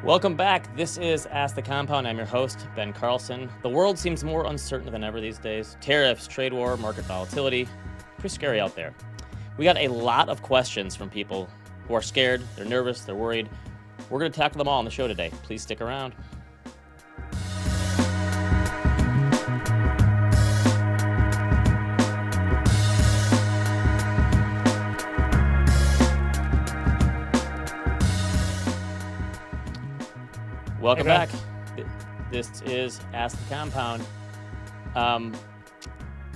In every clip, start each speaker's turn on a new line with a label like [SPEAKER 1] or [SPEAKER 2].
[SPEAKER 1] Welcome back. This is Ask the Compound. I'm your host, Ben Carlson. The world seems more uncertain than ever these days. Tariffs, trade war, market volatility. Pretty scary out there. We got a lot of questions from people who are scared, they're nervous, they're worried. We're going to tackle them all on the show today. Please stick around. Welcome back. This is Ask the Compound.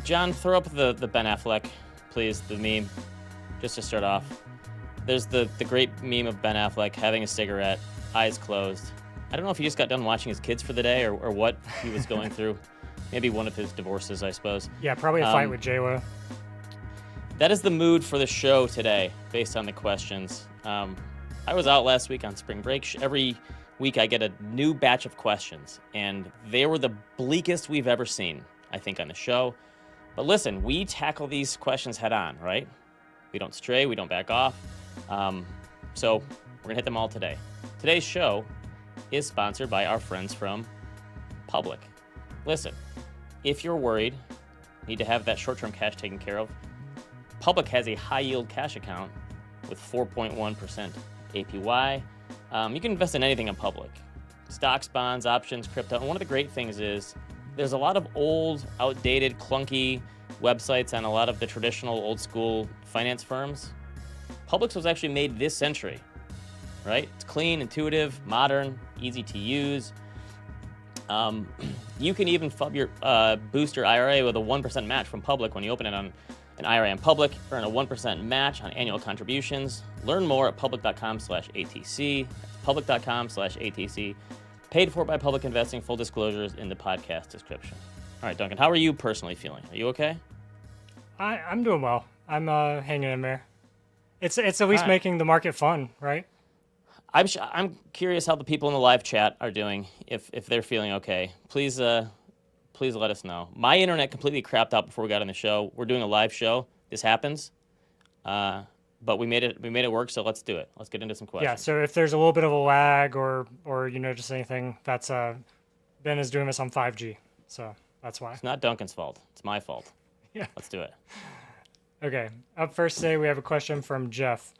[SPEAKER 1] John, throw up the Ben Affleck, please, the meme, just to start off. There's the great meme of Ben Affleck having a cigarette, eyes closed. I don't know if he just got done watching his kids for the day or what he was going through. Maybe one of his divorces, I suppose.
[SPEAKER 2] Yeah, probably a fight with J-Lo.
[SPEAKER 1] That is the mood for the show today, based on the questions. I was out last week on spring break. Every week I get a new batch of questions, and they were the bleakest we've ever seen, I think, on the show. But listen, we tackle these questions head on, right? We don't stray, we don't back off. So we're gonna hit them all today. Today's show is sponsored by our friends from Public. Listen, if you're worried, need to have that short-term cash taken care of, Public has a high-yield cash account with 4.1% APY. You can invest in anything in Public. Stocks, bonds, options, crypto. And one of the great things is there's a lot of old, outdated, clunky websites on a lot of the traditional old school finance firms. Publix was actually made this century, right? It's clean, intuitive, modern, easy to use. You can even boost your IRA with a 1% match from Public when you open it on an IRA on Public. Earn a 1% match on annual contributions. Learn more at public.com/ATC. That's public.com/ATC. Paid for by Public Investing. Full disclosures in the podcast description. All right, Duncan, how are you personally feeling? Are you okay?
[SPEAKER 2] I'm doing well. I'm hanging in there. It's at least making the market fun, right?
[SPEAKER 1] I'm curious how the people in the live chat are doing, if they're feeling okay. Please let us know. My internet completely crapped out before we got on the show. We're doing a live show. This happens. But we made it work, so let's do it. Let's get into some questions.
[SPEAKER 2] Yeah, so if there's a little bit of a lag or just anything, that's Ben is doing this on 5G. So that's why.
[SPEAKER 1] It's not Duncan's fault. It's my fault.
[SPEAKER 2] Yeah.
[SPEAKER 1] Let's do it.
[SPEAKER 2] Okay. Up first today, we have a question from Jeff.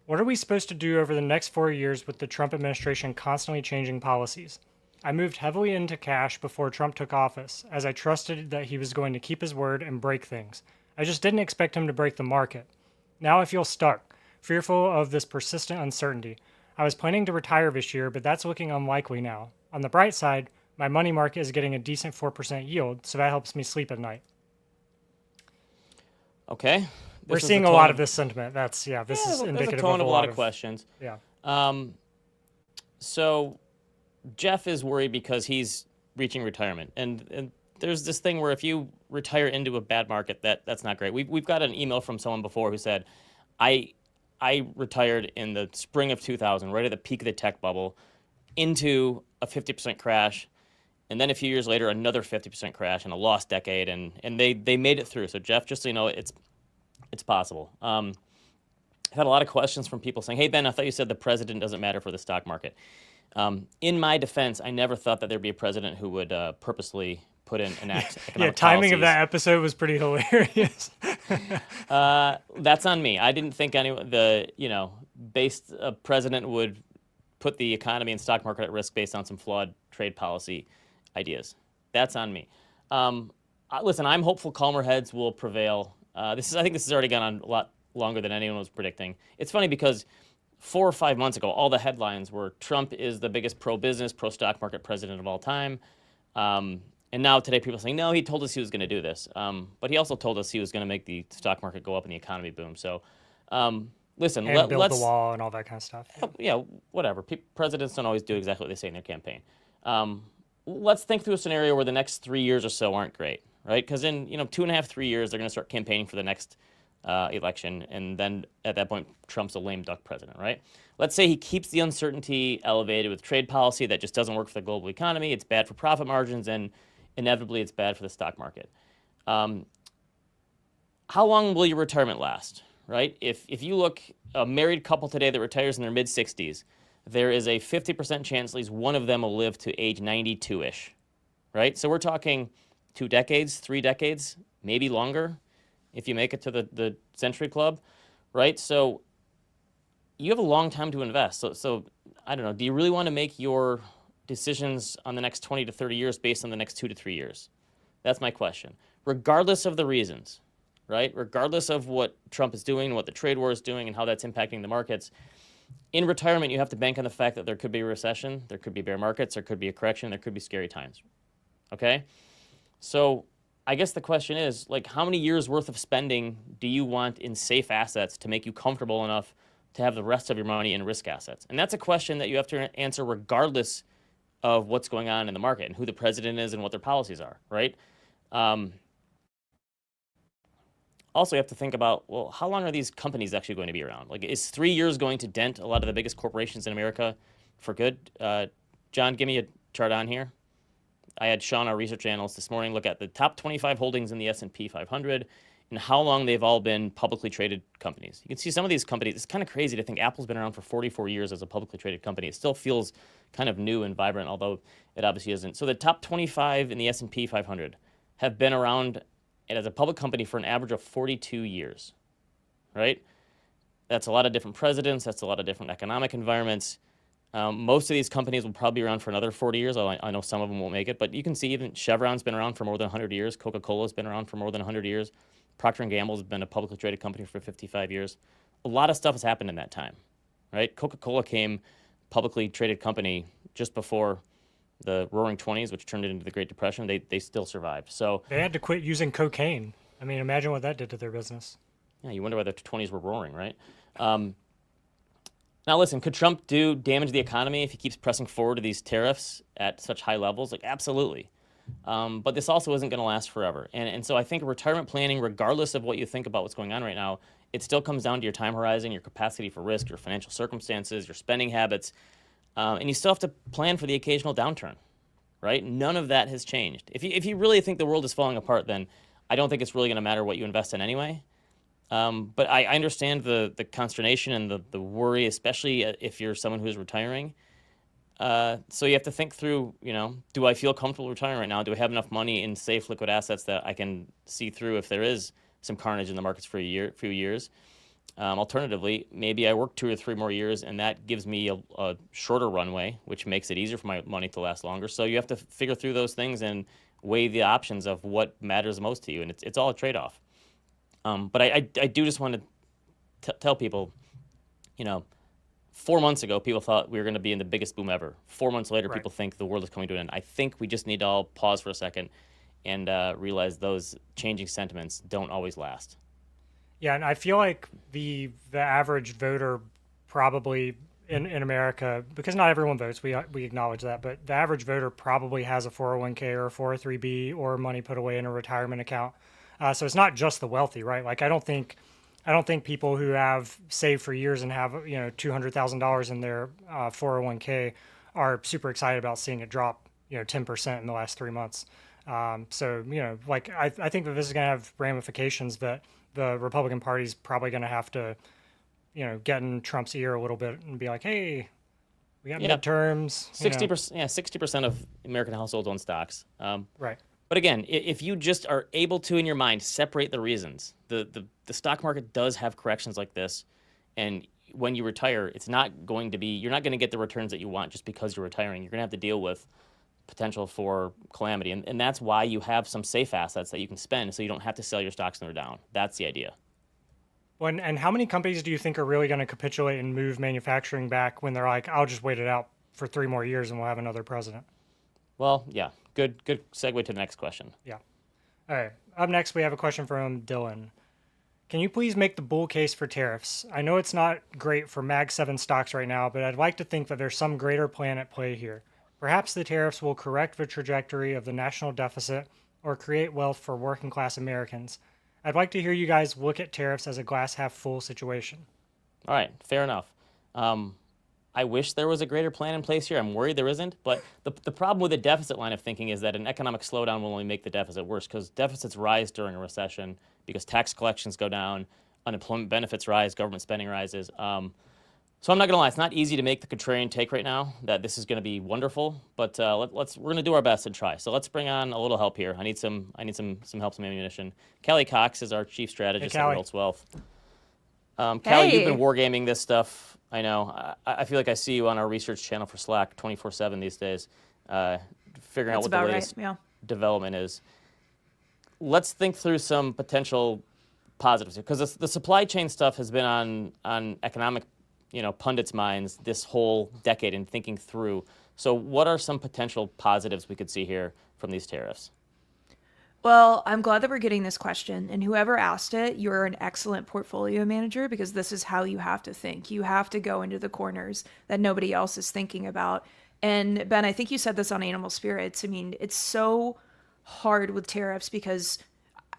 [SPEAKER 2] What are we supposed to do over the next 4 years with the Trump administration constantly changing policies? I moved heavily into cash before Trump took office, as I trusted that he was going to keep his word and break things. I just didn't expect him to break the market. Now I feel stuck, fearful of this persistent uncertainty. I was planning to retire this year, but that's looking unlikely now. On the bright side, my money market is getting a decent 4% yield, so that helps me sleep at night.
[SPEAKER 1] Okay.
[SPEAKER 2] We're seeing a lot of this sentiment. This is indicative
[SPEAKER 1] of a lot of
[SPEAKER 2] questions.
[SPEAKER 1] Yeah. So Jeff is worried because he's reaching retirement, and there's this thing where if you retire into a bad market, that's not great. We've got an email from someone before who said, I retired in the spring of 2000, right at the peak of the tech bubble, into a 50% crash, and then a few years later another 50% crash and a lost decade, and they made it through. So Jeff, just so you know, it's possible. I've had a lot of questions from people saying, hey Ben, I thought you said the president doesn't matter for the stock market. In my defense, I never thought that there'd be a president who would purposely put in economic
[SPEAKER 2] timing
[SPEAKER 1] policies.
[SPEAKER 2] Of that episode was pretty hilarious.
[SPEAKER 1] That's on me. I didn't think a president would put the economy and stock market at risk based on some flawed trade policy ideas. That's on me. Listen, I'm hopeful calmer heads will prevail. I think this has already gone on a lot longer than anyone was predicting. It's funny because 4 or 5 months ago, all the headlines were Trump is the biggest pro-business, pro-stock market president of all time. And now today people are saying, no, he told us he was going to do this. But he also told us he was going to make the stock market go up and the economy boom. So listen,
[SPEAKER 2] let's build the wall and all that kind of stuff.
[SPEAKER 1] Yeah, whatever. Presidents don't always do exactly what they say in their campaign. Let's think through a scenario where the next 3 years or so aren't great, right? Because in 2.5, 3 years, they're going to start campaigning for the next election, and then at that point, Trump's a lame duck president, right? Let's say he keeps the uncertainty elevated with trade policy that just doesn't work for the global economy. It's bad for profit margins, and inevitably, it's bad for the stock market. How long will your retirement last, right? If you look a married couple today that retires in their mid-60s, there is a 50% chance at least one of them will live to age 92-ish, right? So we're talking 2 decades, 3 decades, maybe longer if you make it to the Century Club, right? So you have a long time to invest. So I don't know, do you really want to make your decisions on the next 20 to 30 years based on the next 2 to 3 years? That's my question. Regardless of the reasons, right? Regardless of what Trump is doing, what the trade war is doing, and how that's impacting the markets, in retirement, you have to bank on the fact that there could be a recession, there could be bear markets, there could be a correction, there could be scary times, okay? So I guess the question is, like, how many years worth of spending do you want in safe assets to make you comfortable enough to have the rest of your money in risk assets? And that's a question that you have to answer regardless of what's going on in the market and who the president is and what their policies are, right? Also, you have to think about, well, how long are these companies actually going to be around? Like, is 3 years going to dent a lot of the biggest corporations in America for good? John, give me a chart on here. I had Sean, our research analyst, this morning look at the top 25 holdings in the S&P 500 and how long they've all been publicly traded companies. You can see some of these companies, it's kind of crazy to think Apple's been around for 44 years as a publicly traded company. It still feels kind of new and vibrant, although it obviously isn't. So the top 25 in the S&P 500 have been around as a public company for an average of 42 years, right? That's a lot of different presidents. That's a lot of different economic environments. Most of these companies will probably be around for another 40 years. I know some of them won't make it, but you can see even Chevron's been around for more than 100 years. Coca-Cola's been around for more than 100 years. Procter & Gamble's been a publicly traded company for 55 years. A lot of stuff has happened in that time, right? Coca-Cola came publicly traded company just before the Roaring 20s, which turned into the Great Depression. They still survived. So
[SPEAKER 2] They had to quit using cocaine. I mean, imagine what that did to their business.
[SPEAKER 1] yeah, you wonder why the 20s were roaring, right? Now, listen, could Trump do damage to the economy if he keeps pressing forward to these tariffs at such high levels? Like, absolutely. But this also isn't going to last forever. And so I think retirement planning, regardless of what you think about what's going on right now, it still comes down to your time horizon, your capacity for risk, your financial circumstances, your spending habits. And you still have to plan for the occasional downturn, right? None of that has changed. If you really think the world is falling apart, then I don't think it's really going to matter what you invest in anyway. But I understand the consternation and the worry, especially if you're someone who's retiring. So you have to think through, do I feel comfortable retiring right now? Do I have enough money in safe liquid assets that I can see through if there is some carnage in the markets for a few years? Alternatively, maybe I work 2 or 3 more years, and that gives me a shorter runway, which makes it easier for my money to last longer. So you have to figure through those things and weigh the options of what matters most to you, and it's all a trade-off. But I do just want to tell people, 4 months ago, people thought we were going to be in the biggest boom ever. 4 months later, people think the world is coming to an end. I think we just need to all pause for a second and realize those changing sentiments don't always last.
[SPEAKER 2] Yeah, and I feel like the average voter probably in America, because not everyone votes, we acknowledge that, but the average voter probably has a 401k or a 403b or money put away in a retirement account. So it's not just the wealthy, right? Like I don't think people who have saved for years and have $200,000 in their 401k are super excited about seeing it drop 10% in the last 3 months. So I think that this is going to have ramifications that the Republican Party's probably going to have to get in Trump's ear a little bit and be like, hey, we got midterms.
[SPEAKER 1] 60%, 60% of American households own stocks.
[SPEAKER 2] Right.
[SPEAKER 1] But again, if you just are able to, in your mind, separate the reasons, the stock market does have corrections like this, and when you retire, you're not going to get the returns that you want just because you're retiring. You're going to have to deal with potential for calamity, and that's why you have some safe assets that you can spend, so you don't have to sell your stocks when they're down. That's the idea.
[SPEAKER 2] And how many companies do you think are really going to capitulate and move manufacturing back when they're like, I'll just wait it out for 3 more years and we'll have another president?
[SPEAKER 1] Well, yeah. Good segue to the next question.
[SPEAKER 2] Yeah. All right. Up next, we have a question from Dylan. Can you please make the bull case for tariffs? I know it's not great for Mag 7 stocks right now, but I'd like to think that there's some greater plan at play here. Perhaps the tariffs will correct the trajectory of the national deficit or create wealth for working class Americans. I'd like to hear you guys look at tariffs as a glass half full situation.
[SPEAKER 1] All right. Fair enough. I wish there was a greater plan in place here. I'm worried there isn't. But the problem with the deficit line of thinking is that an economic slowdown will only make the deficit worse because deficits rise during a recession because tax collections go down, unemployment benefits rise, government spending rises. So I'm not gonna lie, it's not easy to make the contrarian take right now that this is gonna be wonderful, but we're gonna do our best and try. So let's bring on a little help here. I need some help, some ammunition. Callie Cox is our chief strategist at Adults Wealth. Callie, you've been wargaming this stuff. I know. I feel like I see you on our research channel for Slack 24/7 these days, figuring out what the latest development is. Let's think through some potential positives here, because the supply chain stuff has been on economic pundits' minds this whole decade and thinking through. So what are some potential positives we could see here from these tariffs?
[SPEAKER 3] Well, I'm glad that we're getting this question. And whoever asked it, you're an excellent portfolio manager, because this is how you have to think. You have to go into the corners that nobody else is thinking about. And Ben, I think you said this on Animal Spirits. I mean, it's so hard with tariffs because,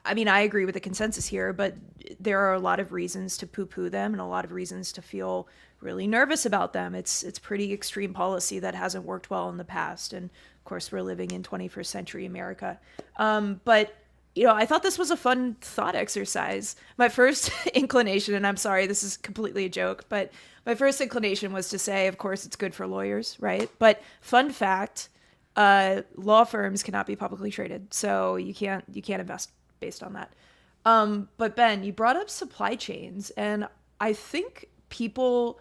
[SPEAKER 3] I mean, I agree with the consensus here, but there are a lot of reasons to poo-poo them and a lot of reasons to feel really nervous about them. It's pretty extreme policy that hasn't worked well in the past. And of course, we're living in 21st century America. But I thought this was a fun thought exercise. My first inclination, and I'm sorry, this is completely a joke, but my first inclination was to say, of course, it's good for lawyers, right? But fun fact, law firms cannot be publicly traded, so you can't invest based on that. But Ben, you brought up supply chains, and I think people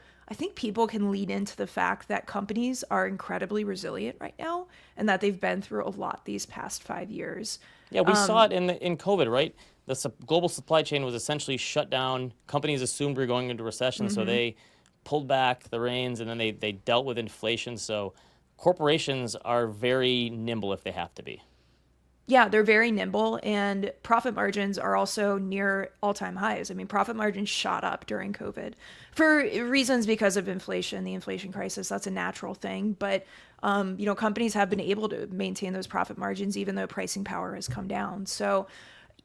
[SPEAKER 3] can lean into the fact that companies are incredibly resilient right now, and that they've been through a lot these past 5 years.
[SPEAKER 1] Yeah, we saw it in COVID, right? The global supply chain was essentially shut down. Companies assumed we were going into recession, so they pulled back the reins, and then they dealt with inflation. So corporations are very nimble if they have to be.
[SPEAKER 3] Yeah, they're very nimble, and profit margins are also near all-time highs. I mean, profit margins shot up during COVID for reasons because of inflation, the inflation crisis. That's a natural thing. But, companies have been able to maintain those profit margins even though pricing power has come down. So,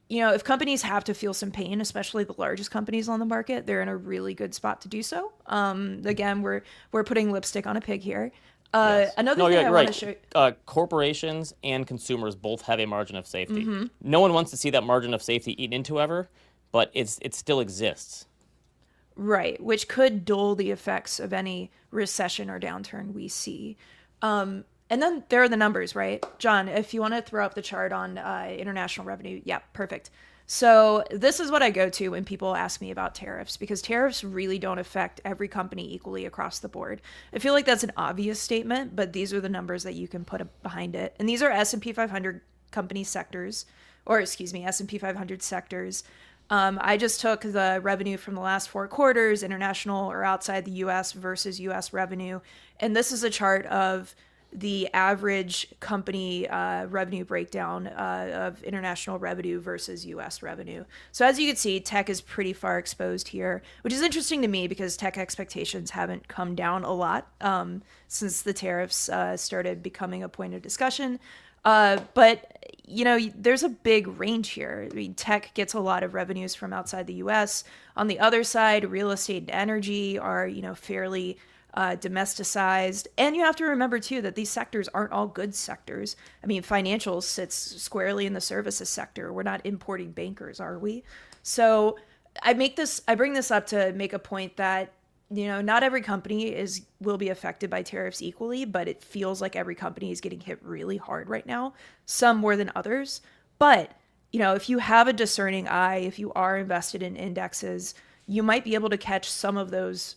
[SPEAKER 3] if companies have to feel some pain, especially the largest companies on the market, they're in a really good spot to do so. Again, we're putting lipstick on a pig here.
[SPEAKER 1] Yes.
[SPEAKER 3] Another thing I want to show
[SPEAKER 1] corporations and consumers both have a margin of safety. No one wants to see that margin of safety eaten into ever, but it still exists.
[SPEAKER 3] Right, which could dull the effects of any recession or downturn we see. And then there are the numbers, right? John, if you want to throw up the chart on international revenue. Yeah, perfect. So this is what I go to when people ask me about tariffs, because tariffs really don't affect every company equally across the board. I feel like that's an obvious statement, but these are the numbers that you can put behind it. And these are S&P 500 company sectors, S&P 500 sectors. I just took the revenue from the last 4 quarters, international or outside the U.S. versus U.S. revenue. And this is a chart of the average company revenue breakdown of international revenue versus U.S. revenue. So as you can see, tech is pretty far exposed here, which is interesting to me because tech expectations haven't come down a lot since the tariffs started becoming a point of discussion. But there's a big range here. I mean, tech gets a lot of revenues from outside the U.S. On the other side, real estate and energy are, fairly domesticized. And you have to remember, too, that these sectors aren't all good sectors. I mean, financials sits squarely in the services sector. We're not importing bankers, are we? So I bring this up to make a point that, not every company will be affected by tariffs equally, but it feels like every company is getting hit really hard right now, some more than others. But, if you have a discerning eye, if you are invested in indexes, you might be able to catch some of those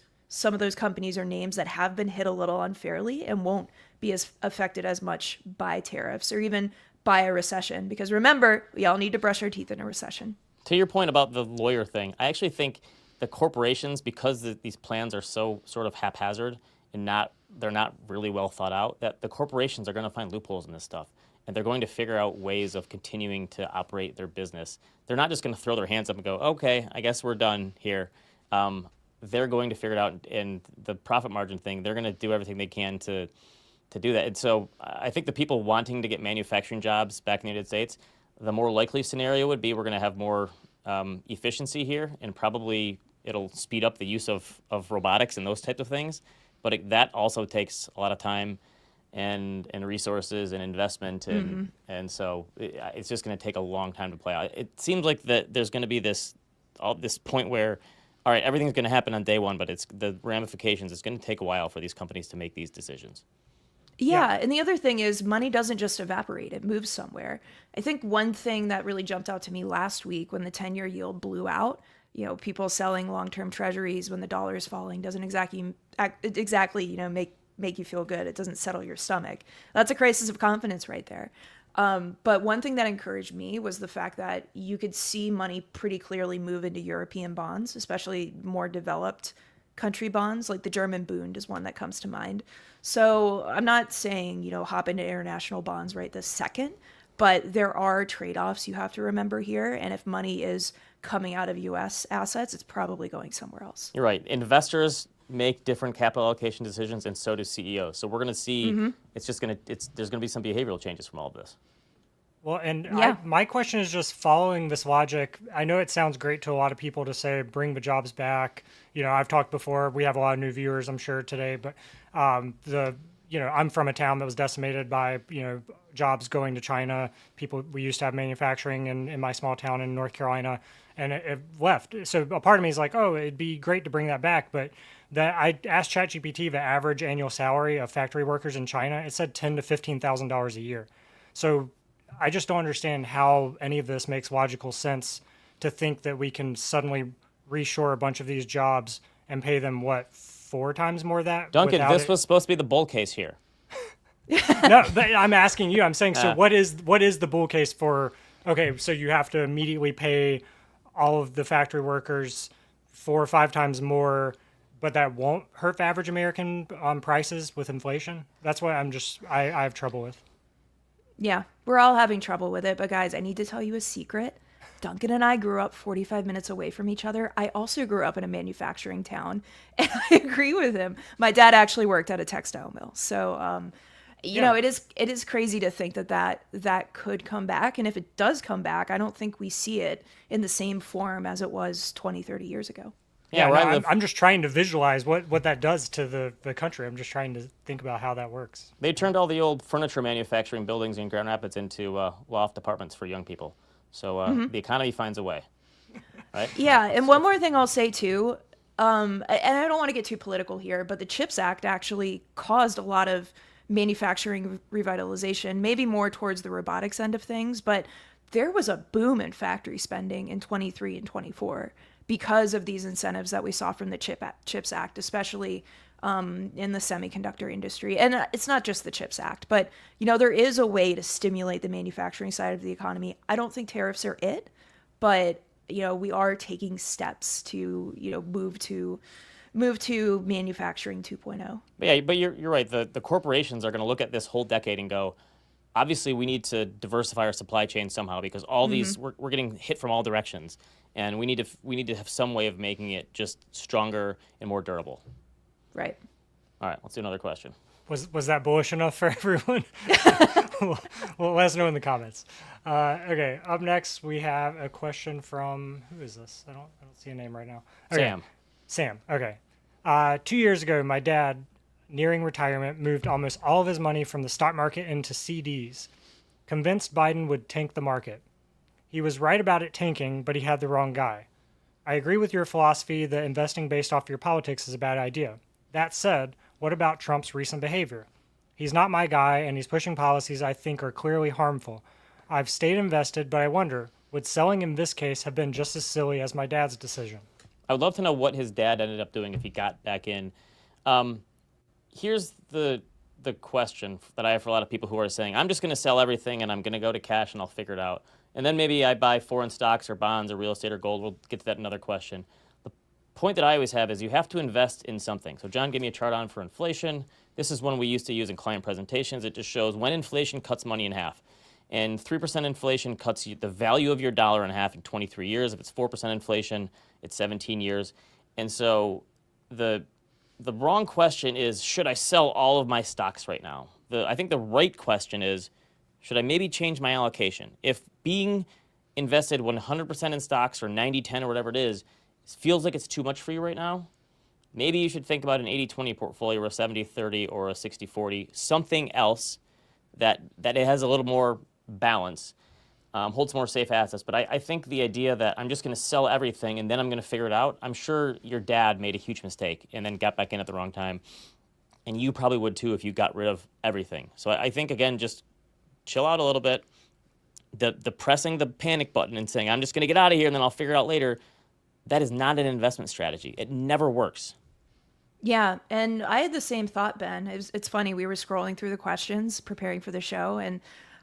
[SPEAKER 3] companies or names that have been hit a little unfairly and won't be as affected as much by tariffs or even by a recession. Because remember, we all need to brush our teeth in a recession.
[SPEAKER 1] To your point about the lawyer thing, I actually think the corporations, because these plans are so sort of haphazard and they're not really well thought out, that the corporations are going to find loopholes in this stuff. And they're going to figure out ways of continuing to operate their business. They're not just going to throw their hands up and go, okay, I guess we're done here. They're going to figure it out, and the profit margin thing, they're going to do everything they can to do that. And so I think the people wanting to get manufacturing jobs back in the United States, the more likely scenario would be we're going to have more efficiency here, and probably it'll speed up the use of robotics and those types of things. But that also takes a lot of time and resources and investment, and so it's just going to take a long time to play out. It seems like that there's going to be this point where all right, everything's going to happen on day one, but it's the ramifications. It's going to take a while for these companies to make these decisions.
[SPEAKER 3] Yeah, and the other thing is money doesn't just evaporate, it moves somewhere. I think one thing that really jumped out to me last week when the 10-year yield blew out, people selling long-term treasuries when the dollar is falling doesn't exactly make you feel good. It doesn't settle your stomach. That's a crisis of confidence right there. But one thing that encouraged me was the fact that you could see money pretty clearly move into European bonds, especially more developed country bonds, like the German Bund is one that comes to mind. So I'm not saying, hop into international bonds right this second, but there are trade-offs you have to remember here. And if money is coming out of U.S. assets, it's probably going somewhere else.
[SPEAKER 1] You're right. Investors make different capital allocation decisions, and so do CEOs. So we're going to see there's going to be some behavioral changes from all of this.
[SPEAKER 2] Well, and my question is just following this logic. I know it sounds great to a lot of people to say, bring the jobs back. I've talked before. We have a lot of new viewers, I'm sure, today. But I'm from a town that was decimated by, jobs going to China. We used to have manufacturing in my small town in North Carolina, and it left. So a part of me is like, oh, it'd be great to bring that back. But I asked ChatGPT the average annual salary of factory workers in China. It said $10,000 to $15,000 a year. So I just don't understand how any of this makes logical sense to think that we can suddenly reshore a bunch of these jobs and pay them, 4 times more that?
[SPEAKER 1] Duncan, this was supposed to be the bull case here.
[SPEAKER 2] No, but I'm asking you. I'm saying, so what is the bull case for, okay, so you have to immediately pay all of the factory workers 4 or 5 times more, but that won't hurt the average American prices with inflation? That's what I have trouble with.
[SPEAKER 3] Yeah, we're all having trouble with it. But guys, I need to tell you a secret. Duncan and I grew up 45 minutes away from each other. I also grew up in a manufacturing town, and I agree with him. My dad actually worked at a textile mill. So, it is crazy to think that could come back. And if it does come back, I don't think we see it in the same form as it was 20, 30 years ago.
[SPEAKER 2] Yeah, I'm just trying to visualize what that does to the country. I'm just trying to think about how that works.
[SPEAKER 1] They turned all the old furniture manufacturing buildings in Grand Rapids into loft apartments for young people. So the economy finds a way, right?
[SPEAKER 3] Yeah, and one more thing I'll say too, and I don't want to get too political here, but the CHIPS Act actually caused a lot of manufacturing revitalization, maybe more towards the robotics end of things, but there was a boom in factory spending in 23 and 24 because of these incentives that we saw from the CHIPS Act, especially in the semiconductor industry. And it's not just the CHIPS Act, but, there is a way to stimulate the manufacturing side of the economy. I don't think tariffs are it, but, we are taking steps to, move to manufacturing 2.0.
[SPEAKER 1] But you're right. The corporations are going to look at this whole decade and go, obviously we need to diversify our supply chain somehow, because all these we're getting hit from all directions, and we need to have some way of making it just stronger and more durable.
[SPEAKER 3] Right.
[SPEAKER 1] All right, let's do another question.
[SPEAKER 2] Was that bullish enough for everyone? Well, let us know in the comments. Okay, up next we have a question from, who is this? I don't see a name right now. Okay. Sam. Okay. 2 years ago, my dad, nearing retirement, moved almost all of his money from the stock market into CDs, convinced Biden would tank the market. He was right about it tanking, but he had the wrong guy. I agree with your philosophy that investing based off your politics is a bad idea. That said, what about Trump's recent behavior? He's not my guy, and he's pushing policies I think are clearly harmful. I've stayed invested, but I wonder, would selling in this case have been just as silly as my dad's decision?
[SPEAKER 1] I would love to know what his dad ended up doing if he got back in. Here's the question that I have for a lot of people who are saying, I'm just going to sell everything and I'm going to go to cash and I'll figure it out. And then maybe I buy foreign stocks or bonds or real estate or gold. We'll get to that in another question. The point that I always have is you have to invest in something. So John gave me a chart on for inflation. This is one we used to use in client presentations. It just shows when inflation cuts money in half. And 3% inflation cuts the value of your dollar in half in 23 years. If it's 4% inflation, it's 17 years. And so the wrong question is, should I sell all of my stocks right now? I think the right question is, should I maybe change my allocation? If being invested 100% in stocks or 90-10 or whatever it is feels like it's too much for you right now, maybe you should think about an 80-20 portfolio or a 70-30 or a 60-40, something else that it has a little more balance. hold some more safe assets. But I think the idea that I'm just going to sell everything and then I'm going to figure it out, I'm sure your dad made a huge mistake and then got back in at the wrong time. And you probably would too if you got rid of everything. So I think, again, just chill out a little bit. The pressing the panic button and saying, I'm just going to get out of here and then I'll figure it out later, that is not an investment strategy. It never works.
[SPEAKER 3] Yeah, and I had the same thought, Ben. It's funny, we were scrolling through the questions preparing for the show, and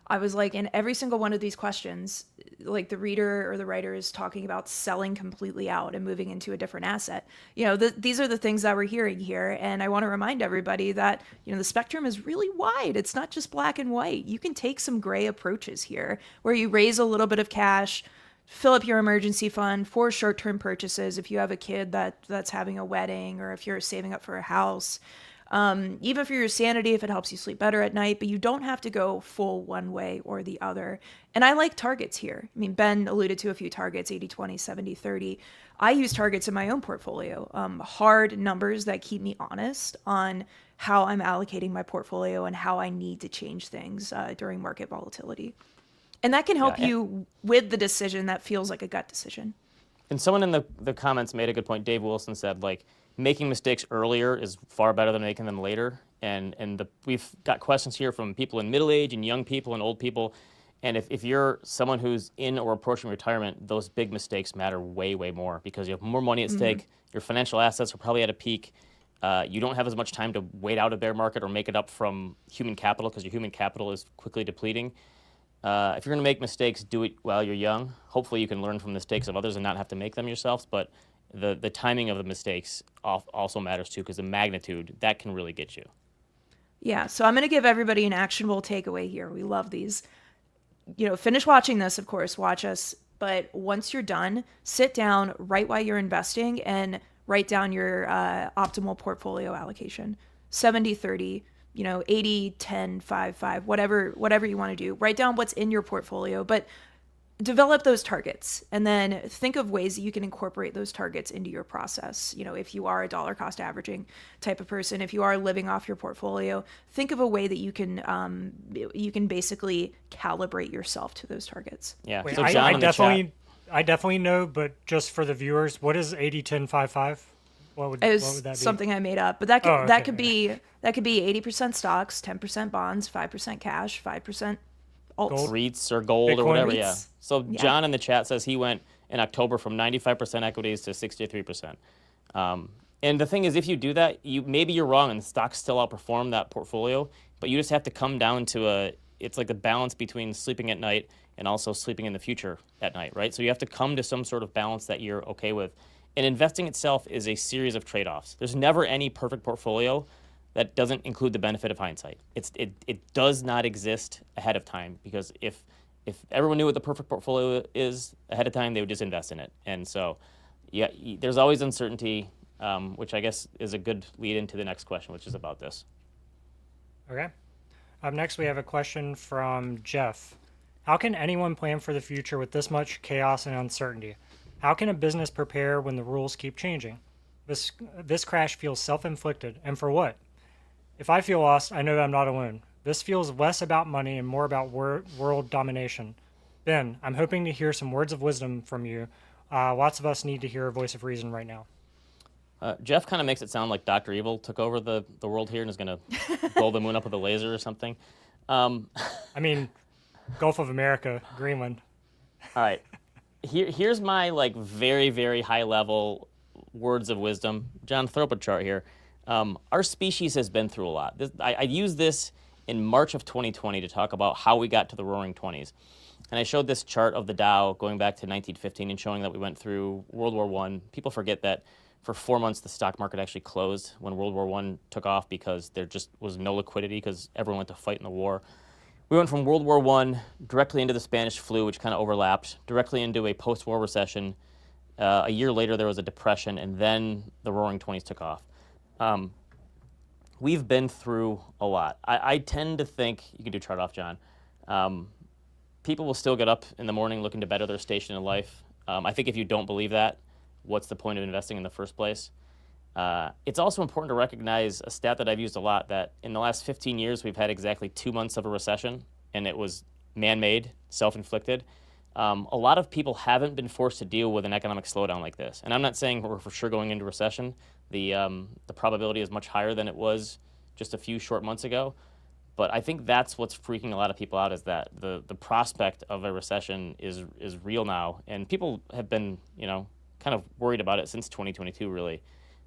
[SPEAKER 3] I was like, in every single one of these questions, like the reader or the writer is talking about selling completely out and moving into a different asset. These are the things that we're hearing here, and I want to remind everybody that the spectrum is really wide. It's not just black and white. You can take some gray approaches here, where you raise a little bit of cash, fill up your emergency fund for short-term purchases if you have a kid that's having a wedding, or if you're saving up for a house, even for your sanity, if it helps you sleep better at night. But you don't have to go full one way or the other. And I like targets here. I mean, Ben alluded to a few targets: 80-20, 70-30. I use targets in my own portfolio, hard numbers that keep me honest on how I'm allocating my portfolio and how I need to change things during market volatility. And that can help you with the decision that feels like a gut decision.
[SPEAKER 1] And someone in the comments made a good point. Dave Wilson said, making mistakes earlier is far better than making them later. And we've got questions here from people in middle age and young people and old people. And if you're someone who's in or approaching retirement, those big mistakes matter way, way more, because you have more money at stake. Your financial assets are probably at a peak. You don't have as much time to wait out a bear market or make it up from human capital, because your human capital is quickly depleting. If you're going to make mistakes, do it while you're young. Hopefully you can learn from the mistakes of others and not have to make them yourselves. But the timing of the mistakes also matters too, because the magnitude, that can really get you.
[SPEAKER 3] Yeah, so I'm going to give everybody an actionable takeaway here. We love these. Finish watching this, of course, watch us. But once you're done, sit down, write why you're investing, and write down your optimal portfolio allocation. 70-30. 80, 10, 5, 5, whatever you want to do. Write down what's in your portfolio, but develop those targets, and then think of ways that you can incorporate those targets into your process. If you are a dollar cost averaging type of person, if you are living off your portfolio, think of a way that you can basically calibrate yourself to those targets.
[SPEAKER 1] Yeah.
[SPEAKER 2] Wait,
[SPEAKER 1] So John
[SPEAKER 2] I definitely know, but just for the viewers, what is 80-10-5-5? What would that be?
[SPEAKER 3] Something I made up, but that could be 80% stocks, 10% bonds, 5% cash, 5% alts.
[SPEAKER 1] Gold. REITs or gold
[SPEAKER 2] Bitcoin.
[SPEAKER 1] or whatever,
[SPEAKER 3] REITs.
[SPEAKER 1] yeah. So
[SPEAKER 3] Yeah.
[SPEAKER 1] John in the chat says he went in October from 95% equities to 63%. And the thing is, if you do that, maybe you're wrong and the stocks still outperform that portfolio, but you just have to come down to it's like the balance between sleeping at night and also sleeping in the future at night, right? So you have to come to some sort of balance that you're okay with. And investing itself is a series of trade-offs. There's never any perfect portfolio that doesn't include the benefit of hindsight. It does not exist ahead of time, because if everyone knew what the perfect portfolio is ahead of time, they would just invest in it. And so, yeah, there's always uncertainty, which I guess is a good lead into the next question, which is about this.
[SPEAKER 2] Okay. Up next, we have a question from Jeff. How can anyone plan for the future with this much chaos and uncertainty? How can a business prepare when the rules keep changing? This crash feels self-inflicted, and for what? If I feel lost, I know I'm not alone. This feels less about money and more about world domination. Ben, I'm hoping to hear some words of wisdom from you. Lots of us need to hear a voice of reason right now.
[SPEAKER 1] Jeff kind of makes it sound like Dr. Evil took over the world here and is going to blow the moon up with a laser or something.
[SPEAKER 2] I mean, Gulf of America, Greenland.
[SPEAKER 1] All right. Here's my very, very high level words of wisdom. John, throw up a chart here. Our species has been through a lot. I used this in March of 2020 to talk about how we got to the Roaring 20s. And I showed this chart of the Dow going back to 1915 and showing that we went through World War I. People forget that for 4 months the stock market actually closed when World War I took off, because there just was no liquidity because everyone went to fight in the war. We went from World War I directly into the Spanish flu, which kind of overlapped, directly into a post-war recession. A year later, there was a depression, and then the Roaring 20s took off. We've been through a lot. I tend to think, you can do chart off, John, people will still get up in the morning looking to better their station in life. I think if you don't believe that, what's the point of investing in the first place? It's also important to recognize a stat that I've used a lot, that in the last 15 years, we've had exactly 2 months of a recession, and it was man-made, self-inflicted. A lot of people haven't been forced to deal with an economic slowdown like this. And I'm not saying we're for sure going into recession. The probability is much higher than it was just a few short months ago. But I think that's what's freaking a lot of people out, is that the prospect of a recession is real now. And people have been, kind of worried about it since 2022, really,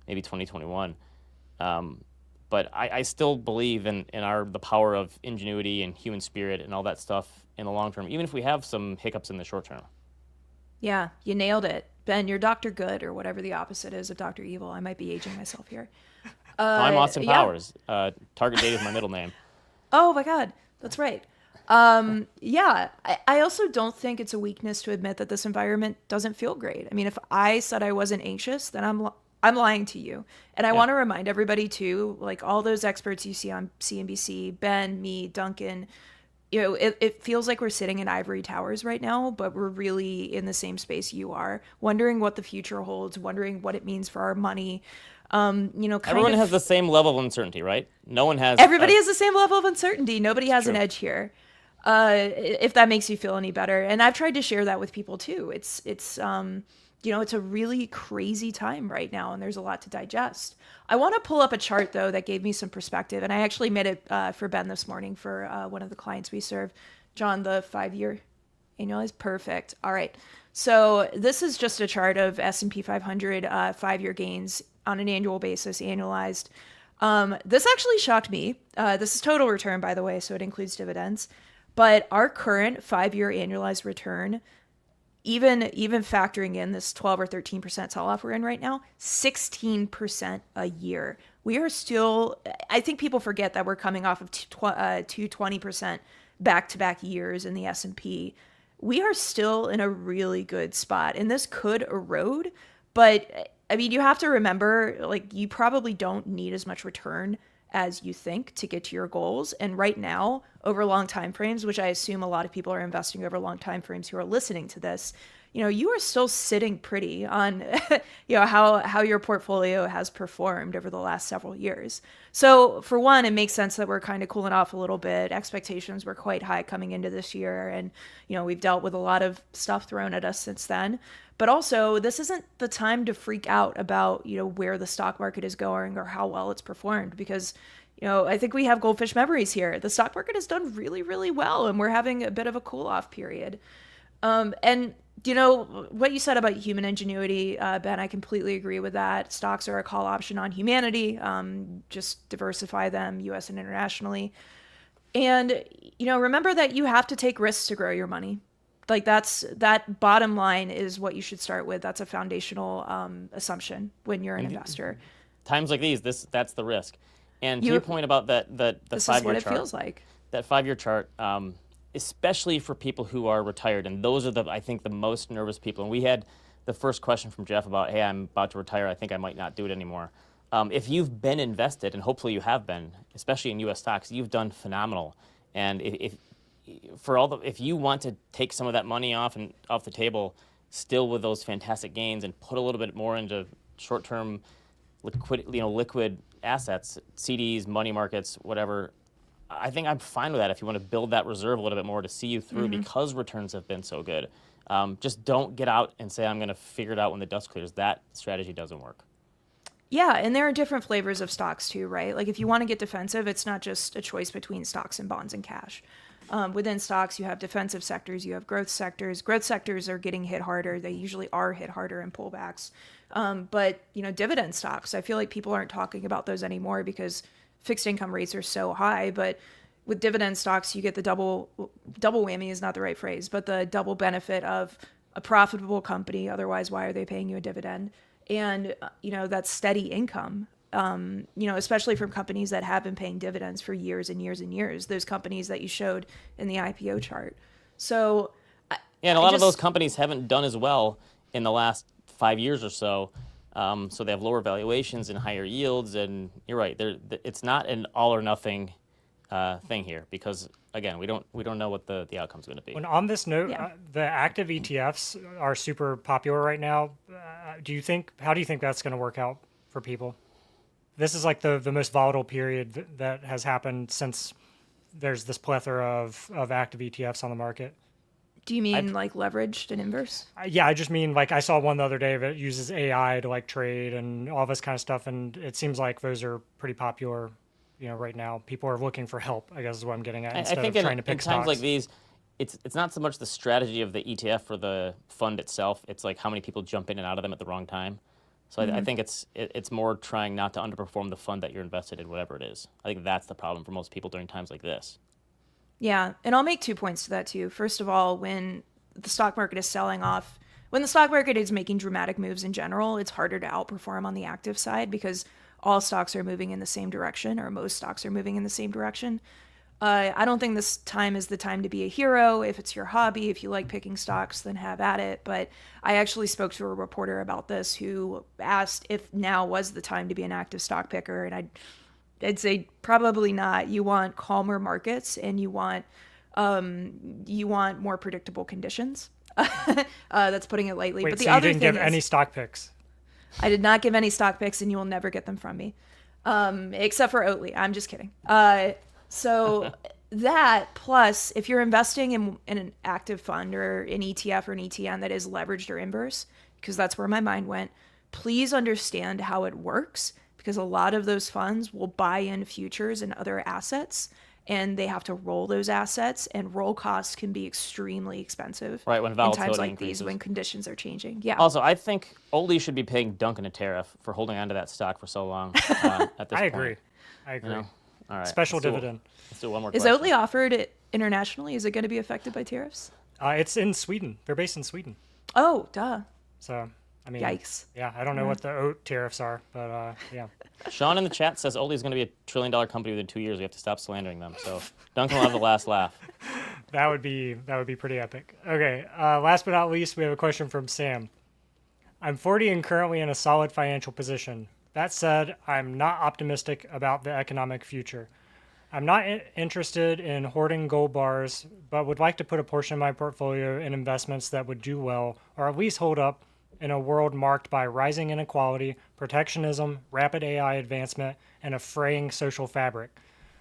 [SPEAKER 1] maybe 2021. But I still believe in the power of ingenuity and human spirit and all that stuff in the long term, even if we have some hiccups in the short term.
[SPEAKER 3] Yeah, you nailed it. Ben, you're Dr. Good, or whatever the opposite is of Dr. Evil. I might be aging myself here.
[SPEAKER 1] I'm Austin Powers. Target date is my middle name.
[SPEAKER 3] Oh my God, that's right. Yeah, I also don't think it's a weakness to admit that this environment doesn't feel great. I mean, if I said I wasn't anxious, then I'm lying to you. And I want to remind everybody too, like all those experts you see on CNBC, Ben, me, Duncan, it feels like we're sitting in ivory towers right now, but we're really in the same space you are, wondering what the future holds, wondering what it means for our money.
[SPEAKER 1] Everyone has the same level of uncertainty, right? No one has.
[SPEAKER 3] Everybody has the same level of uncertainty. Nobody has an edge here. If that makes you feel any better. And I've tried to share that with people too. It's a really crazy time right now, and there's a lot to digest. I want to pull up a chart though that gave me some perspective, and I actually made it for Ben this morning for one of the clients we serve. John, the 5-year annualized, perfect. All right, so this is just a chart of S&P 500 5-year gains on an annual basis, annualized. This actually shocked me. This is total return, by the way, so it includes dividends. But our current 5-year annualized return, even factoring in this 12 or 13% sell-off we're in right now, 16% a year. We are still, I think people forget that we're coming off of 220% back-to-back years in the S&P. We are still in a really good spot, and this could erode, but I mean, you have to remember, like, you probably don't need as much return as you think to get to your goals. And right now, over long time frames, which I assume a lot of people are investing over long time frames who are listening to this, you are still sitting pretty on, how your portfolio has performed over the last several years. So for one, it makes sense that we're kind of cooling off a little bit. Expectations were quite high coming into this year. And, we've dealt with a lot of stuff thrown at us since then. But also, this isn't the time to freak out about, where the stock market is going or how well it's performed, because, I think we have goldfish memories here. The stock market has done really, really well, and we're having a bit of a cool-off period. And, what you said about human ingenuity, Ben, I completely agree with that. Stocks are a call option on humanity. Just diversify them, U.S. and internationally. And, remember that you have to take risks to grow your money. Like that bottom line is what you should start with. That's a foundational assumption when you're an investor.
[SPEAKER 1] Times like these, that's the risk. And to your point about the 5-year chart.
[SPEAKER 3] This is what it feels like.
[SPEAKER 1] That 5-year chart, especially for people who are retired, and those are I think the most nervous people. And we had the first question from Jeff about, hey, I'm about to retire. I think I might not do it anymore. If you've been invested, and hopefully you have been, especially in U.S. stocks, you've done phenomenal. And if you want to take some of that money off the table, still with those fantastic gains, and put a little bit more into short-term liquid assets, CDs, money markets, whatever, I think I'm fine with that. If you want to build that reserve a little bit more to see you through, because returns have been so good, just don't get out and say I'm going to figure it out when the dust clears. That strategy doesn't work.
[SPEAKER 3] Yeah, and there are different flavors of stocks too, right? Like if you want to get defensive, it's not just a choice between stocks and bonds and cash. Within stocks, you have defensive sectors, you have growth sectors. Growth sectors are getting hit harder. They usually are hit harder in pullbacks. But, dividend stocks, I feel like people aren't talking about those anymore because fixed income rates are so high. But with dividend stocks, you get the double whammy is not the right phrase, but the double benefit of a profitable company. Otherwise, why are they paying you a dividend? And, that steady income. Especially from companies that have been paying dividends for years and years and years, those companies that you showed in the IPO chart. So,
[SPEAKER 1] and a lot of those companies haven't done as well in the last 5 years or so. So they have lower valuations and higher yields. And you're right, it's not an all or nothing thing here, because again, we don't know what the outcome's going to be.
[SPEAKER 2] And on this note, the active ETFs are super popular right now. How do you think that's going to work out for people? This is like the most volatile period that has happened since there's this plethora of active ETFs on the market.
[SPEAKER 3] Do you mean like leveraged and inverse?
[SPEAKER 2] Yeah, I just mean like I saw one the other day that uses AI to like trade and all this kind of stuff, and it seems like those are pretty popular. Right now people are looking for help, I guess is what I'm getting at, instead
[SPEAKER 1] I think
[SPEAKER 2] of trying to pick
[SPEAKER 1] in
[SPEAKER 2] stocks.
[SPEAKER 1] times like these, it's not so much the strategy of the ETF or the fund itself. It's like how many people jump in and out of them at the wrong time. So I think it's more trying not to underperform the fund that you're invested in, whatever it is. I think that's the problem for most people during times like this.
[SPEAKER 3] Yeah, and I'll make 2 points to that too. First of all, when the stock market is selling off, when the stock market is making dramatic moves in general, it's harder to outperform on the active side because all stocks are moving in the same direction, or most stocks are moving in the same direction. I don't think this time is the time to be a hero. If it's your hobby, if you like picking stocks, then have at it. But I actually spoke to a reporter about this who asked if now was the time to be an active stock picker, and I'd say probably not. You want calmer markets, and you want more predictable conditions. That's putting it lightly.
[SPEAKER 2] Wait,
[SPEAKER 3] but the
[SPEAKER 2] so
[SPEAKER 3] other
[SPEAKER 2] you didn't
[SPEAKER 3] thing
[SPEAKER 2] give
[SPEAKER 3] is,
[SPEAKER 2] any stock picks?
[SPEAKER 3] I did not give any stock picks, and you will never get them from me, except for Oatly. I'm just kidding. So that plus, if you're investing in an active fund or an ETF or an ETN that is leveraged or inverse, because that's where my mind went, please understand how it works, because a lot of those funds will buy in futures and other assets, and they have to roll those assets, and roll costs can be extremely expensive.
[SPEAKER 1] Right, when
[SPEAKER 3] in
[SPEAKER 1] volatility
[SPEAKER 3] times like
[SPEAKER 1] increases.
[SPEAKER 3] these, when conditions are changing. Yeah.
[SPEAKER 1] Also, I think Oatly should be paying Duncan a tariff for holding onto that stock for so long. At this
[SPEAKER 2] I
[SPEAKER 1] point.
[SPEAKER 2] agree.
[SPEAKER 1] All right.
[SPEAKER 2] Special
[SPEAKER 1] let's do-
[SPEAKER 2] dividend.
[SPEAKER 1] Let's do one more
[SPEAKER 3] Is
[SPEAKER 1] question.
[SPEAKER 3] Oatly offered internationally? Is it going to be affected by tariffs?
[SPEAKER 2] It's in Sweden. They're based in Sweden.
[SPEAKER 3] Oh, duh.
[SPEAKER 2] So, I mean,
[SPEAKER 3] Yikes.
[SPEAKER 2] Yeah, I don't know what the oat tariffs are, but yeah.
[SPEAKER 1] Sean in the chat says Oatly is going to be a $1 trillion company within 2 years. We have to stop slandering them. So Duncan will have the last laugh.
[SPEAKER 2] That would be pretty epic. Okay, last but not least, we have a question from Sam. I'm 40 and currently in a solid financial position. That said, I'm not optimistic about the economic future. I'm not interested in hoarding gold bars, but would like to put a portion of my portfolio in investments that would do well, or at least hold up, in a world marked by rising inequality, protectionism, rapid AI advancement, and a fraying social fabric.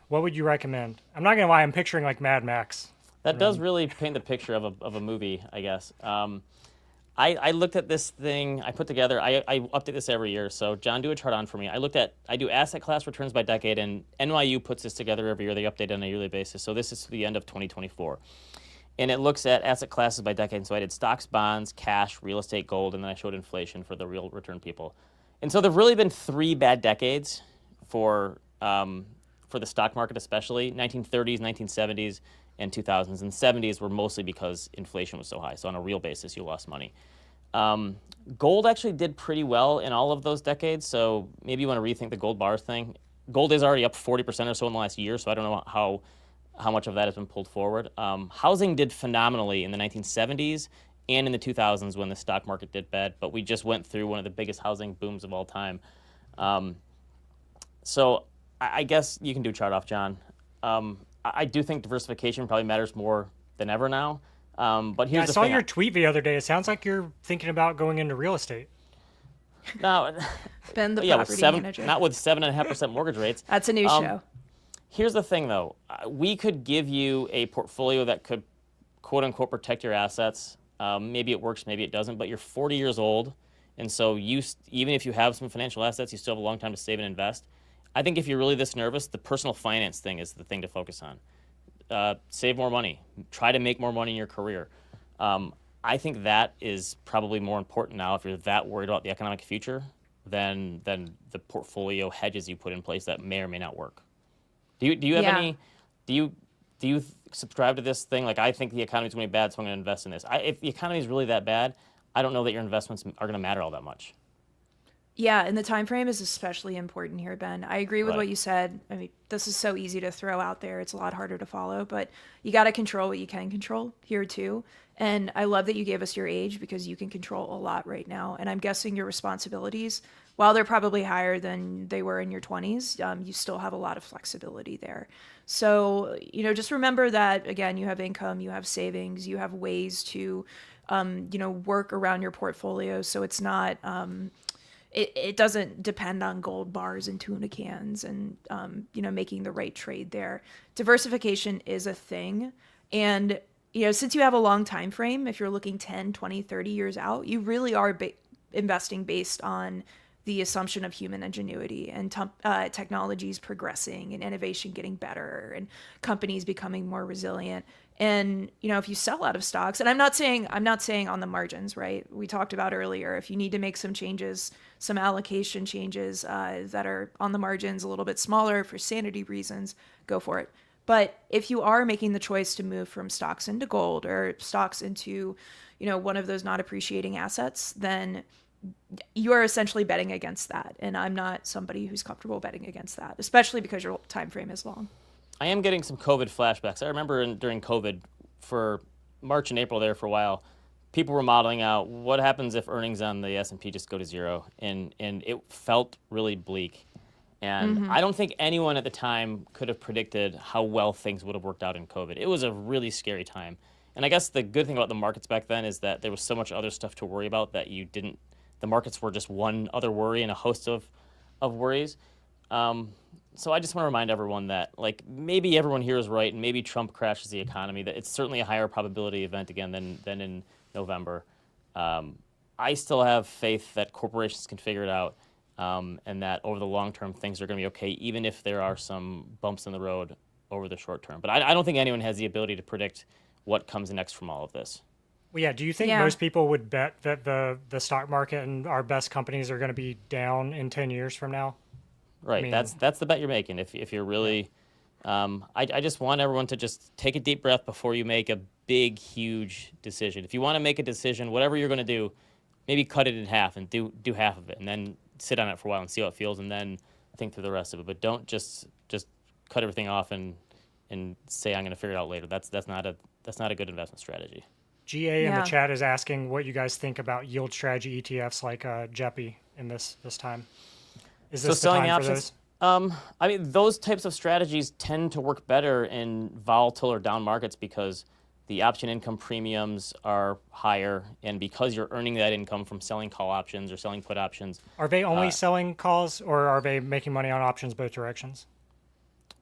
[SPEAKER 2] What would you recommend? I'm not going to lie, I'm picturing like Mad Max.
[SPEAKER 1] That does really paint the picture of a movie, I guess. I looked at this thing I put together. I update this every year. So John, do a chart on for me. I do asset class returns by decade, and NYU puts this together every year. They update on a yearly basis. So this is to the end of 2024. And it looks at asset classes by decade. So I did stocks, bonds, cash, real estate, gold, and then I showed inflation for the real return people. And so there've really been 3 bad decades for the stock market, especially 1930s, 1970s, and 2000s. And 70s were mostly because inflation was so high. So on a real basis, you lost money. Gold actually did pretty well in all of those decades. So maybe you want to rethink the gold bars thing. Gold is already up 40% or so in the last year. So I don't know how much of that has been pulled forward. Housing did phenomenally in the 1970s and in the 2000s when the stock market did bad. But we just went through one of the biggest housing booms of all time. So I guess you can do chart off, John. I do think diversification probably matters more than ever now. But here's
[SPEAKER 2] I
[SPEAKER 1] the
[SPEAKER 2] saw
[SPEAKER 1] thing.
[SPEAKER 2] your tweet the other day. It sounds like you're thinking about going into real estate.
[SPEAKER 1] No,
[SPEAKER 3] Ben, the
[SPEAKER 1] yeah, with
[SPEAKER 3] property manager.
[SPEAKER 1] not with 7.5% mortgage rates.
[SPEAKER 3] That's a new show.
[SPEAKER 1] Here's the thing, though. We could give you a portfolio that could, quote unquote, protect your assets. Maybe it works, maybe it doesn't. But you're 40 years old, and so even if you have some financial assets, you still have a long time to save and invest. I think if you're really this nervous, the personal finance thing is the thing to focus on. Save more money. Try to make more money in your career. I think that is probably more important now if you're that worried about the economic future than the portfolio hedges you put in place that may or may not work. Do you have any? Do you subscribe to this thing? Like, I think the economy's going to be bad, so I'm going to invest in this. If the economy is really that bad, I don't know that your investments are going to matter all that much.
[SPEAKER 3] Yeah, and the time frame is especially important here, Ben. I agree with
[SPEAKER 1] Right.
[SPEAKER 3] what you said. I mean, this is so easy to throw out there. It's a lot harder to follow, but you got to control what you can control here too. And I love that you gave us your age because you can control a lot right now. And I'm guessing your responsibilities, while they're probably higher than they were in your 20s, you still have a lot of flexibility there. So, just remember that, again, you have income, you have savings, you have ways to, work around your portfolio. So it's not... it doesn't depend on gold bars and tuna cans and, making the right trade there. Diversification is a thing. And, since you have a long time frame, if you're looking 10, 20, 30 years out, you really are investing based on the assumption of human ingenuity and technologies progressing and innovation getting better and companies becoming more resilient. And, if you sell out of stocks, and I'm not saying on the margins, right? We talked about earlier, if you need to make some changes, some allocation changes that are on the margins a little bit smaller for sanity reasons, go for it. But if you are making the choice to move from stocks into gold or stocks into, one of those not appreciating assets, then you are essentially betting against that. And I'm not somebody who's comfortable betting against that, especially because your time frame is long.
[SPEAKER 1] I am getting some COVID flashbacks. I remember during COVID, for March and April there for a while, people were modeling out what happens if earnings on the S&P just go to zero, and it felt really bleak. And I don't think anyone at the time could have predicted how well things would have worked out in COVID. It was a really scary time. And I guess the good thing about the markets back then is that there was so much other stuff to worry about that you didn't. The markets were just one other worry and a host of worries. So I just want to remind everyone that, maybe everyone here is right, and maybe Trump crashes the economy. That it's certainly a higher probability event again than in November. I still have faith that corporations can figure it out, and that over the long term things are going to be okay, even if there are some bumps in the road over the short term. But I don't think anyone has the ability to predict what comes next from all of this.
[SPEAKER 2] Well, yeah. Do you think most people would bet that the stock market and our best companies are going to be down in 10 years from now?
[SPEAKER 1] Right. I mean, that's the bet you're making. If you're really, I just want everyone to just take a deep breath before you make a big, huge decision. If you want to make a decision, whatever you're going to do, maybe cut it in half and do half of it, and then sit on it for a while and see how it feels, and then think through the rest of it. But don't just cut everything off and say I'm going to figure it out later. That's not a good investment strategy.
[SPEAKER 2] GA in the chat is asking what you guys think about yield strategy ETFs like JEPI in this time. Is this the time for those?
[SPEAKER 1] I mean, those types of strategies tend to work better in volatile or down markets because the option income premiums are higher, and because you're earning that income from selling call options or selling put options.
[SPEAKER 2] Are they only selling calls, or are they making money on options both directions?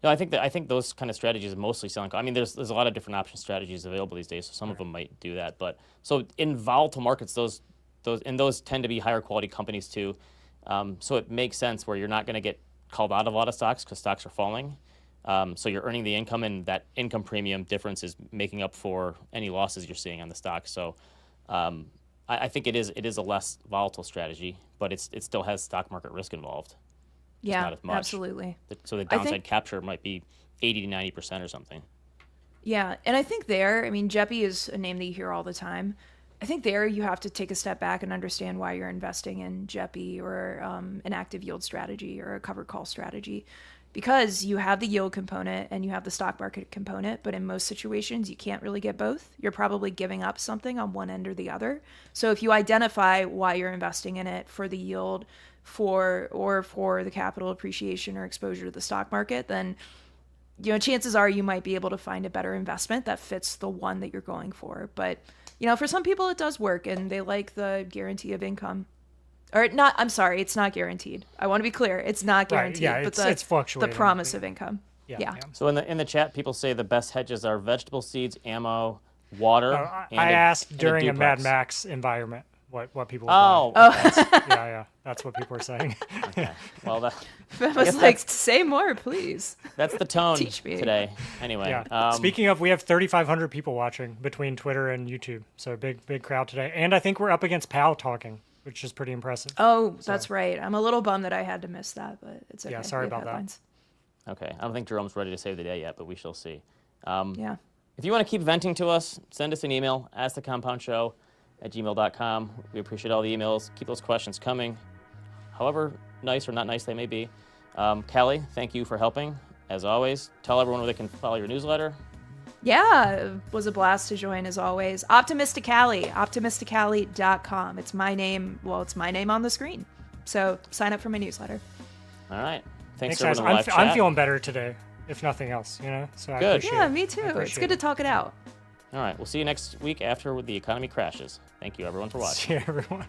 [SPEAKER 1] No, I think those kind of strategies are mostly selling. I mean, there's a lot of different option strategies available these days, so some of them might do that. But so in volatile markets, those tend to be higher quality companies too. So it makes sense where you're not going to get called out of a lot of stocks because stocks are falling. So you're earning the income, and that income premium difference is making up for any losses you're seeing on the stock. So I think it is a less volatile strategy, but it still has stock market risk involved.
[SPEAKER 3] Yeah,
[SPEAKER 1] not as much.
[SPEAKER 3] Absolutely.
[SPEAKER 1] So the downside capture might be 80 to 90% or something.
[SPEAKER 3] Yeah, and I think JEPI is a name that you hear all the time. I think there you have to take a step back and understand why you're investing in JEPI or an active yield strategy or a covered call strategy, because you have the yield component and you have the stock market component, but in most situations you can't really get both. You're probably giving up something on one end or the other. So if you identify why you're investing in it for the yield, for the capital appreciation or exposure to the stock market, then chances are you might be able to find a better investment that fits the one that you're going for. But for some people it does work and they like the guarantee of income. Or not, I'm sorry, it's not guaranteed. I want to be clear, it's not guaranteed.
[SPEAKER 2] Right, yeah,
[SPEAKER 3] but
[SPEAKER 2] it's fluctuating.
[SPEAKER 3] The promise of income. Yeah.
[SPEAKER 1] So in the chat, people say the best hedges are vegetable seeds, ammo, water.
[SPEAKER 2] I asked during a Mad Max environment what people would buy. That's what people are saying.
[SPEAKER 1] Okay. Well,
[SPEAKER 3] I was like, say more, please.
[SPEAKER 1] That's the tone
[SPEAKER 3] Teach me.
[SPEAKER 1] today. Anyway.
[SPEAKER 2] Yeah. Speaking of, we have 3,500 people watching between Twitter and YouTube, so big crowd today. And I think we're up against Pal talking, which is pretty impressive.
[SPEAKER 3] Oh, that's right. I'm a little bummed that I had to miss that, but it's okay.
[SPEAKER 2] Yeah, sorry about that.
[SPEAKER 1] Okay. I don't think Jerome's ready to save the day yet, but we shall see.
[SPEAKER 3] Yeah.
[SPEAKER 1] If you want to keep venting to us, send us an email, askthecompoundshow@gmail.com. We appreciate all the emails. Keep those questions coming, however nice or not nice they may be. Callie, thank you for helping, as always. Tell everyone where they can follow your newsletter.
[SPEAKER 3] Yeah, it was a blast to join as always. Optimistically, optimistically.com. It's my name. Well, it's my name on the screen. So sign up for my newsletter.
[SPEAKER 1] All right. Thanks
[SPEAKER 2] guys.
[SPEAKER 1] for the live chat.
[SPEAKER 2] I'm feeling better today, if nothing else, So
[SPEAKER 1] Good.
[SPEAKER 2] I appreciate
[SPEAKER 3] Yeah,
[SPEAKER 2] it.
[SPEAKER 3] me too. It's good to talk it out.
[SPEAKER 1] All right. We'll see you next week after the economy crashes. Thank you, everyone, for watching.
[SPEAKER 2] See you, everyone.